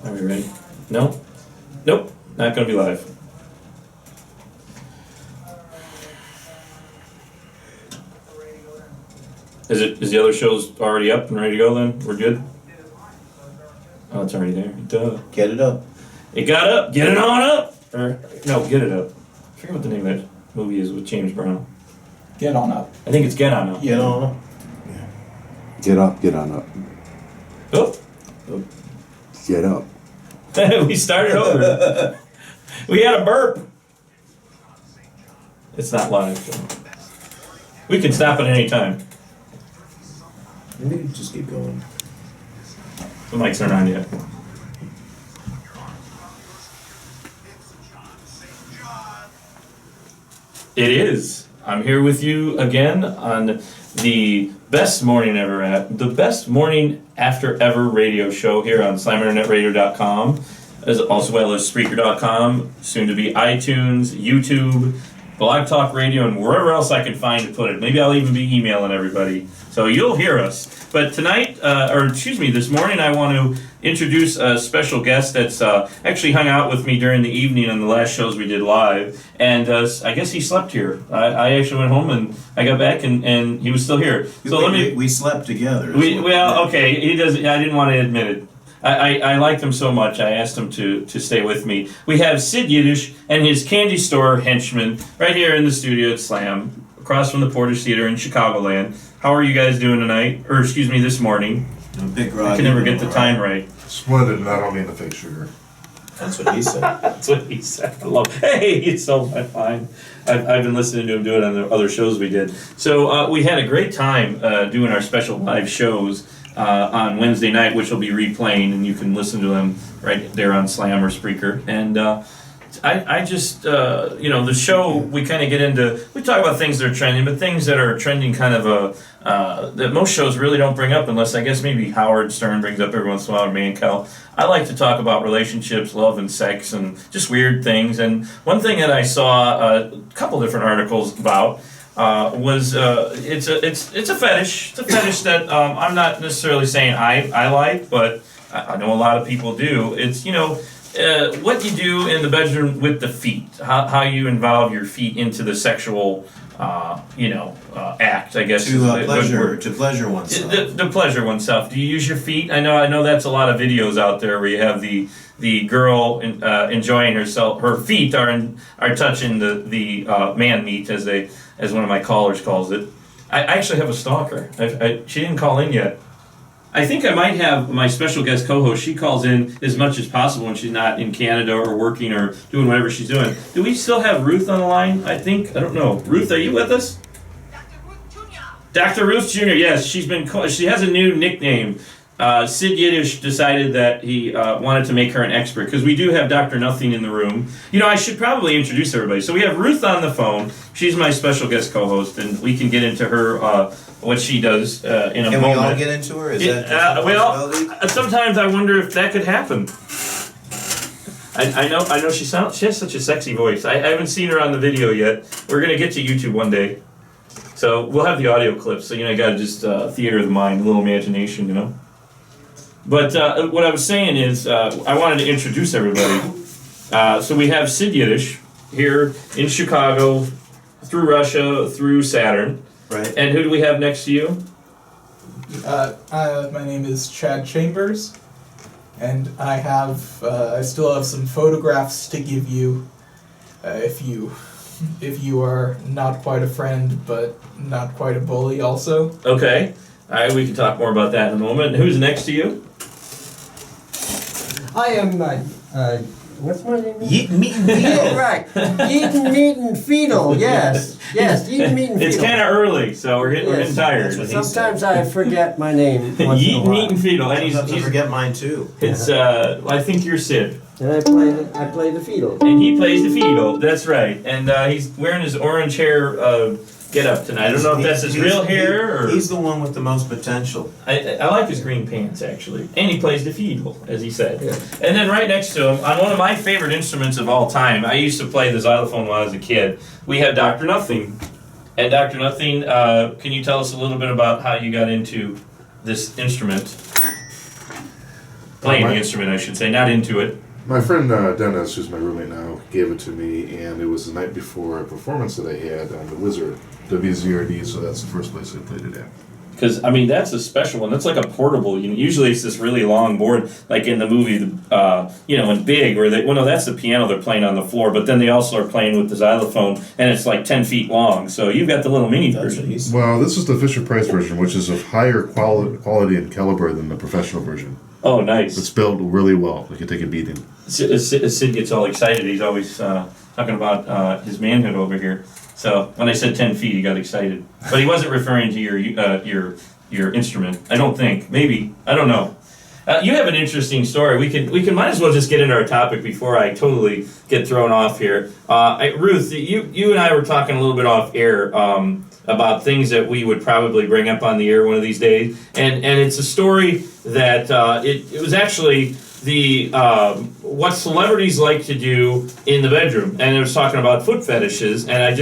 Are we ready? No? Nope. Not gonna be live. Is the other show's already up and ready to go then? We're good? Oh, it's already there. Duh. Get it up. It got up. Get it on up! Or, no, Get It Up. I forget what the name of that movie is with James Brown. Get on up. I think it's Get On Up. Get on up. Get up, get on up. Oh. Get up. We started over. We had a burp. It's not live, so. We can stop at any time. Maybe just keep going. The mics aren't on yet. It is. I'm here with you again on the best morning ever the best morning after ever radio show here on SlamInternetRadio.com, as well as Spreaker.com, soon to be iTunes, YouTube, Blog Talk Radio, and wherever else I can find to put it. Maybe I'll even be emailing everybody. So you'll hear us. But tonight, this morning, I want to introduce a special guest that's actually hung out with me during the evening on the last shows we did live. And I guess he slept here. I actually went home and I got back and he was still here. So We slept together. Okay, he does. I didn't want to admit it. I liked him so much, I asked him to stay with me. We have Sid Yiddish and his candy store Henchmen right here in the studio at Slam, across from the Portage Theater in Chicagoland. How are you guys doing tonight? Or, excuse me, this morning. I can never get the time right. Splendid, and I don't mean the fake sugar. That's what he said. That's what he said. I love it. Hey, it's so fine. I've been listening to him do it on the other shows we did. So we had a great time doing our special live shows on Wednesday night, which will be replaying, and you can listen to them right there on Slam or Spreaker. And I just, the show, we kind of get into, we talk about things that are trending, but things that are trending kind of that most shows really don't bring up, unless I guess maybe Howard Stern brings up every once in a while, or Mankel. I like to talk about relationships, love and sex, and just weird things. And one thing that I saw a couple different articles about was it's a fetish. It's a fetish that I'm not necessarily saying I like, but I know a lot of people do. It's, what you do in the bedroom with the feet, how you involve your feet into the sexual, act, I guess. To pleasure oneself. To pleasure oneself. Do you use your feet? I know that's a lot of videos out there where you have the girl enjoying herself. Her feet are touching the man meat, as one of my callers calls it. I actually have a stalker. She didn't call in yet. I think I might have my special guest co-host. She calls in as much as possible when she's not in Canada or working or doing whatever she's doing. Do we still have Ruth on the line? I don't know. Ruth, are you with us? Dr. Ruth Jr. Yes, she has a new nickname. Sid Yiddish decided that he wanted to make her an expert, because we do have Dr. Nothing in the room. I should probably introduce everybody. So we have Ruth on the phone. She's my special guest co-host, and we can get into her what she does in a moment. Can we all get into her? Is that sometimes I wonder if that could happen. I know she has such a sexy voice. I haven't seen her on the video yet. We're gonna get to YouTube one day, so we'll have the audio clips. So you gotta just theater of the mind, a little imagination, But what I was saying is, I wanted to introduce everybody. So we have Sid Yiddish here in Chicago, through Russia, through Saturn. Right. And who do we have next to you? My name is Chad Chambers, and I still have some photographs to give you, if you are not quite a friend, but not quite a bully also. Okay. All right, we can talk more about that in a moment. Who's next to you? I am, what's my name? Yeaton Meat and Yeah, right. Yeaton Meat and Fetal, yes. Yes, Yeaton Meat and Fetal. It's kind of early, so we're getting tired. Sometimes I forget my name once in a Yeaton while. Meat and Fetal. And Sometimes I forget mine too. It's, I think you're Sid. And I play the Fetal. And he plays the Fetal, that's right. And he's wearing his orange hair get up tonight. I don't know if that's his real hair or... He's the one with the most potential. I like his green pants, actually. And he plays the fiddle, as he said. Yeah. And then right next to him, on one of my favorite instruments of all time, I used to play the xylophone when I was a kid, we have Dr. Nothing. And Dr. Nothing, can you tell us a little bit about how you got into this instrument? Playing the instrument, I should say, not into it. My friend Dennis, who's my roommate now, gave it to me, and it was the night before a performance that I had on the Wizard, WZRD, so that's the first place I played it at. Because, I mean, that's a special one. That's like a portable. Usually it's this really long board, like in the movie, in Big, where they, well, no, that's the piano they're playing on the floor, but then they also are playing with the xylophone, and it's like 10 feet long. So you've got the little mini version. Well, this is the Fisher-Price version, which is of higher quality and caliber than the professional version. Oh, nice. It's built really well. It can take a beating. Sid gets all excited. He's always talking about his manhood over here. So when I said 10 feet, he got excited. But he wasn't referring to your instrument. I don't think. Maybe. I don't know. You have an interesting story. We can might as well just get into our topic before I totally get thrown off here. Ruth, you and I were talking a little bit off air about things that we would probably bring up on the air one of these days, and it's a story that it was actually the what celebrities like to do in the bedroom, and it was talking about foot fetishes, and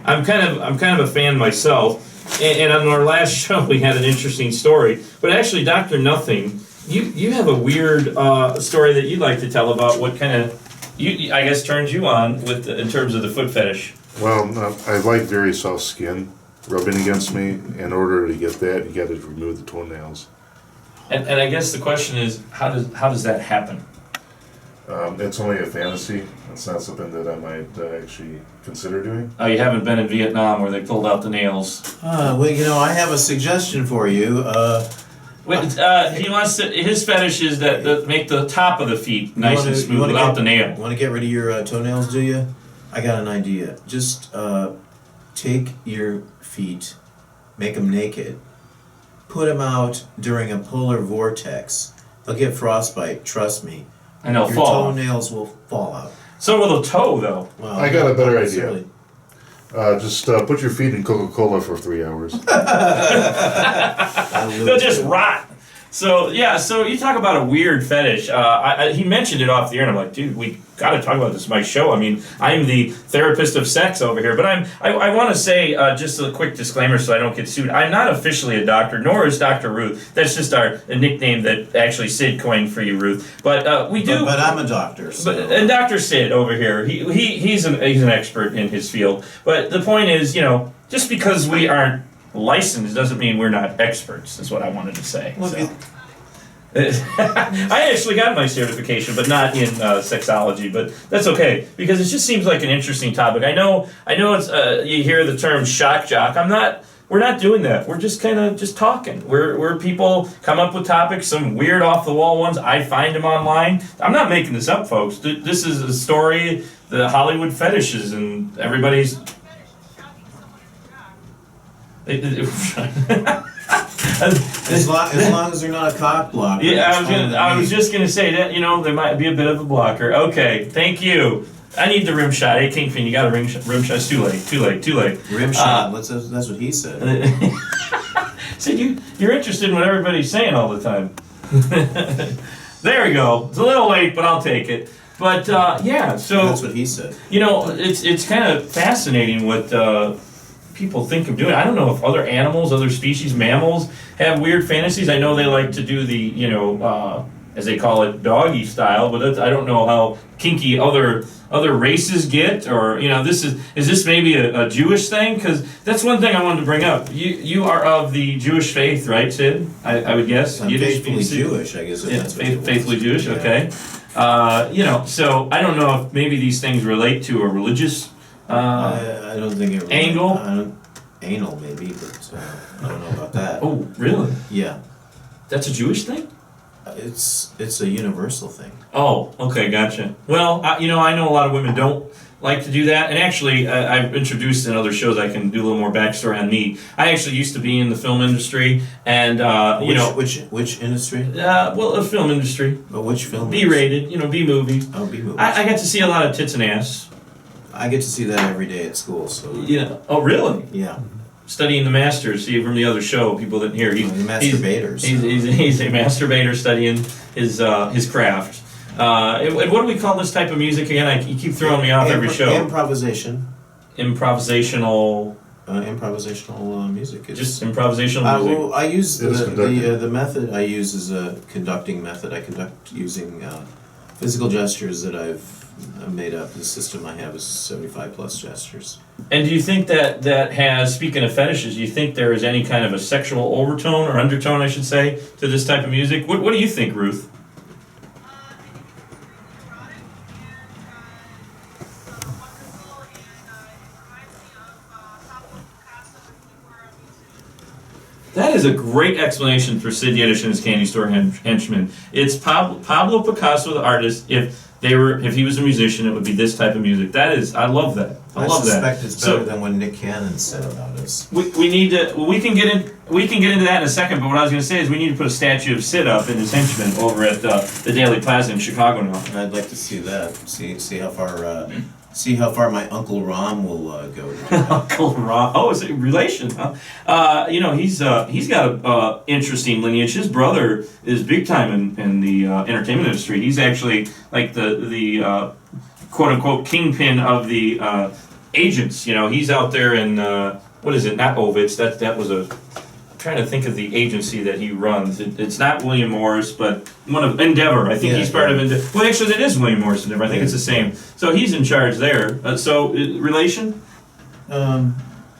I'm kind of a fan myself, and on our last show we had an interesting story, but actually Dr. Nothing, you have a weird story that you'd like to tell about what kind of I guess turns you on in terms of the foot fetish. Well, I like very soft skin rubbing against me. In order to get that, you got to remove the toenails. And I guess the question is, how does that happen? It's only a fantasy. It's not something that I might actually consider doing. Oh, you haven't been in Vietnam where they pulled out the nails. Well, I have a suggestion for you. He wants to. His fetish is that make the top of the feet nice and smooth without the nail. Want to get rid of your toenails? Do you? I got an idea. Just take your feet, make them naked, put them out during a polar vortex. They'll get frostbite. Trust me. And they'll your fall. Toenails will fall out. So will the toe, though. Well, I got a better idea. necessarily. Just put your feet in Coca-Cola for 3 hours. They'll just rot. So yeah, so you talk about a weird fetish. He mentioned it off the air, and I'm like, dude, we got to talk about this. My show. I mean, I'm the therapist of sex over here, but I want to say just a quick disclaimer so I don't get sued. I'm not officially a doctor, nor is Dr. Ruth. That's just a nickname that actually Sid coined for you, Ruth. But we do. But I'm a doctor. So. And Dr. Sid over here, he's an expert in his field. But the point is, just because we aren't licensed doesn't mean we're not experts, is what I wanted to say. Well, so. I actually got my certification, but not in sexology, but that's okay, because it just seems like an interesting topic. I know it's you hear the term shock jock. We're not doing that. We're just kind of just talking. We're people come up with topics, some weird off the wall ones. I find them online. I'm not making this up, folks. This is a story, the Hollywood fetishes, and everybody's as long as they're not a cock blocker. Yeah, I was just gonna say that there might be a bit of a blocker. Okay, thank you. I need the rim shot. Hey, Kingpin, you got a rim shot. It's too late. Rim shot. That's what he said. See, you're interested in what everybody's saying all the time. There we go. It's a little late, but I'll take it. But yeah, so that's what he said. It's kind of fascinating what people think of doing. I don't know if other animals, other species, mammals have weird fantasies. I know they like to do the as they call it, doggy style, but I don't know how kinky other races get, or is this maybe a Jewish thing? Because that's one thing I wanted to bring up. You are of the Jewish faith, right, Sid? I would guess. I'm faithfully Jewish, I guess. Yeah, faithfully Jewish. Yeah. Okay. So I don't know if maybe these things relate to a religious. I don't think it. Angle. Anal maybe, but I don't know about that. Oh, really? Yeah. That's a Jewish thing? It's a universal thing. Oh, okay, gotcha. Well, I know a lot of women don't like to do that, and actually, I've introduced in other shows. I can do a little more backstory on me. I actually used to be in the film industry, and which industry? The film industry. But which film? B-rated, B movie. Oh, B movie. I got to see a lot of tits and ass. I get to see that every day at school. So. Yeah. Oh, really? Yeah. Studying the masters. See, from the other show, people didn't hear. The masturbators. He's a masturbator studying his craft. And what do we call this type of music again? You keep throwing me off every show. Improvisation. Improvisational. improvisational music. It's, Just improvisational music. well, I use It is conducted. the method I use is a conducting method. I conduct using physical gestures that I've made up. The system I have is 75 plus gestures. And do you think that has, speaking of fetishes, do you think there is any kind of a sexual overtone or undertone, I should say, to this type of music? What do you think, Ruth? That is a great explanation for Sid Yiddish and his candy store henchmen. It's Pablo Picasso, the artist. If he was a musician, it would be this type of music. I love that. I love that. suspect it's better than what Nick Cannon said about us. We need to. We can get into that in a second. But what I was going to say is we need to put a statue of Sid up in his henchmen over at the Daily Plaza in Chicago now. I'd like to see that. See how far. See how far my Uncle Rom will go. Uncle Ron. Oh, is it relation? Huh? He's got a interesting lineage. His brother is big time in the entertainment industry. He's actually like the quote unquote kingpin of the agents. He's out there in what is it? Not Ovitz. That was a. I'm trying to think of the agency that he runs. It's not William Morris, but one of Endeavor. I think he's part of Endeavor. Well, actually, it is William Morris Endeavor. I think it's the same. So he's in charge there. Relation?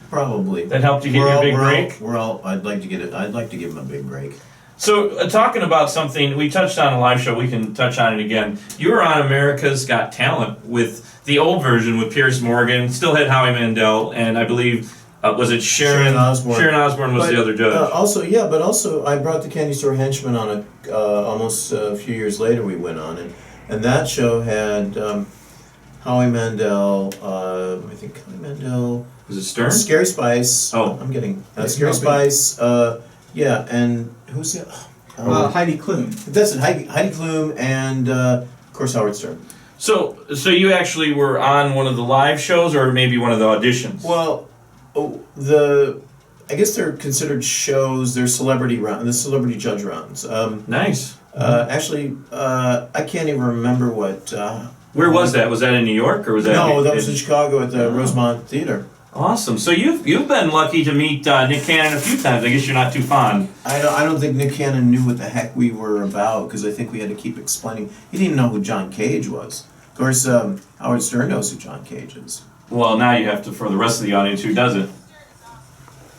Probably. That helped you get your big break? I'd like to give him a big break. So, talking about something we touched on a live show, we can touch on it again. You were on America's Got Talent with the old version with Pierce Morgan, still had Howie Mandel, and I believe, was it Sharon Osbourne? Sharon Osbourne was the other judge. Also, I brought the Candy Store Henchmen on almost a few years later we went on, and that show had Howie Mandel, I think Howie Mandel... Was it Stern? Scary Spice. Oh. I'm getting... Scary Spice, and who's the... Heidi Klum. That's it, Heidi Klum, and of course Howard Stern. So you actually were on one of the live shows, or maybe one of the auditions? Well, I guess they're considered shows. They're celebrity judge rounds. Nice. Actually, I can't even remember what. Where was that? Was that in New York, or was that? No, that was in Chicago at the Rosemont Theater. Awesome. So you've been lucky to meet Nick Cannon a few times. I guess you're not too fond. I don't think Nick Cannon knew what the heck we were about, because I think we had to keep explaining. He didn't know who John Cage was. Of course, Howard Stern knows who John Cage is. Well, now you have to, for the rest of the audience who doesn't.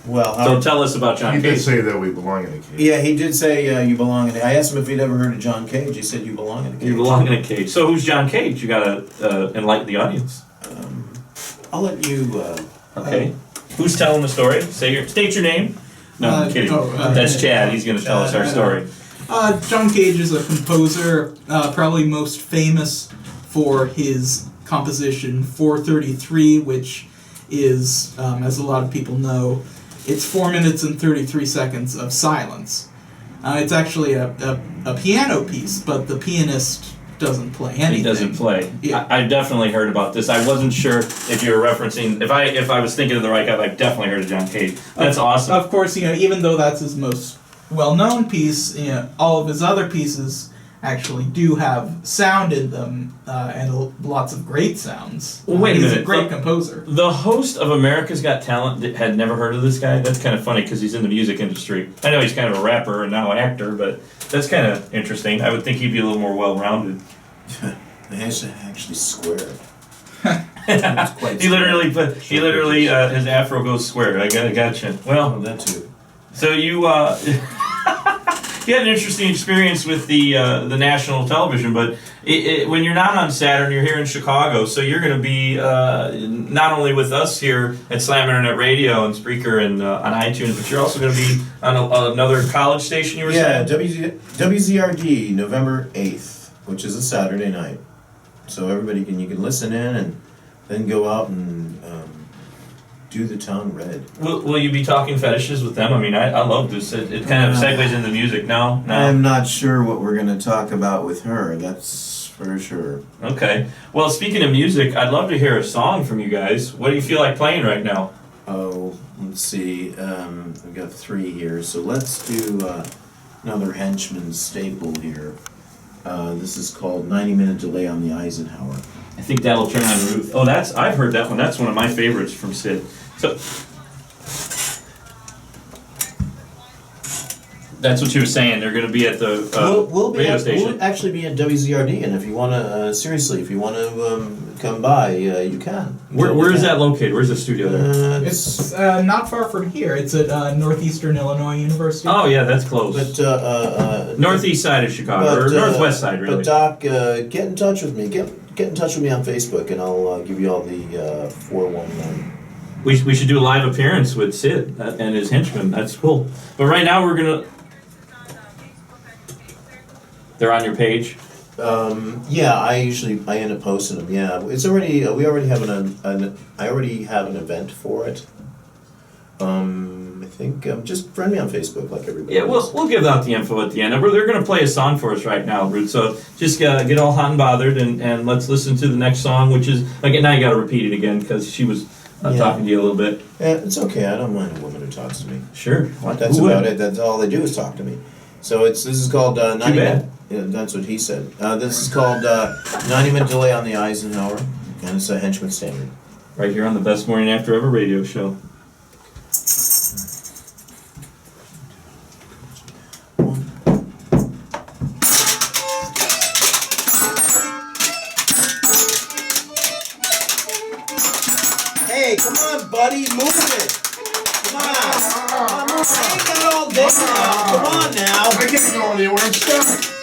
Well, So tell us about John He Cage. did say that we belong in a cage. yeah, he did say you belong in a... I asked him if he'd ever heard of John Cage. He said you belong in a cage. You belong in a cage. So who's John Cage? You gotta enlighten the audience. I'll let you... Okay. Who's telling the story? State your name. No, I'm kidding. That's Chad. He's gonna tell us our story. John Cage is a composer, probably most famous for his composition 433, which is, as a lot of people know, it's 4 minutes and 33 seconds of silence. It's actually a piano piece, but the pianist doesn't play anything. He doesn't play. Yeah. I definitely heard about this. I wasn't sure if you were referencing. If I was thinking of the right guy, I've definitely heard of John Cage. That's awesome. Of course, even though that's his most well-known piece, all of his other pieces actually do have sound in them, and lots of great sounds. Well, wait a minute. He's a great composer. The host of America's Got Talent had never heard of this guy. That's kind of funny because he's in the music industry. I know he's kind of a rapper and now an actor, but that's kind of interesting. I would think he'd be a little more well-rounded. He's actually square. He literally his afro goes square. I gotcha. Well, that too. so you you had an interesting experience with the national television, but when you're not on Saturn, you're here in Chicago, so you're going to be not only with us here at Slam Internet Radio and Spreaker and on iTunes, but you're also going to be on another college station. You were saying? WZRD, November 8th, which is a Saturday night. So you can listen in and then go out and do the town red. Will you be talking fetishes with them? I mean, I love this. It kind of segues into music. No? I'm not sure what we're going to talk about with her. That's for sure. Okay. Well, speaking of music, I'd love to hear a song from you guys. What do you feel like playing right now? Oh, let's see. We've got 3 here. So let's do another Henchman staple here. This is called 90-Minute Delay on the Eisenhower. I think that'll turn on Ruth. Oh, I've heard that one. That's one of my favorites from Sid. So, That's what she was saying. They're going to be at the we'll be radio at, station. we'll actually be at WZRD, and if you want to, seriously, if you want to come by, you can. You Where totally is can. that located? Where's the studio there? It's not far from here. It's at Northeastern Illinois University. Oh yeah, that's close. But Northeast side of Chicago, or northwest side, really. But Doc, get in touch with me. Get in touch with me on Facebook, and I'll give you all the 411. We should do a live appearance with Sid and his henchmen. That's cool. But right now we're gonna. They're on your page. Yeah, I end up posting them. Yeah, it's already we already have I already have an event for it. I think just friend me on Facebook like everybody. Yeah, else. we'll give out the info at the end. They're gonna play a song for us right now, Ruth. So just get all hot and bothered, and let's listen to the next song, which is again now you got to repeat it again because she was talking to you a little bit. Yeah, it's okay. I don't mind a woman who talks to me. Sure. That's Who about would? it. That's all they do is talk to me. So this is called 90 bad. minute. Yeah, that's what he said. This is called 90-minute delay on the Eisenhower, and it's a Henchman standard. Right here on the Best Morning After Ever radio show. Hey, come on, buddy, move it. Come on, move it. I ain't got all day now. Come on now. I can't go anywhere. I'm stuck.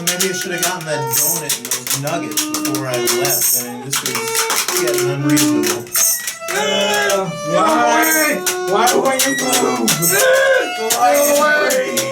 Maybe I should have gotten that donut and those nuggets before I left. I mean, this was getting unreasonable. Why? Why won't you move? Go away!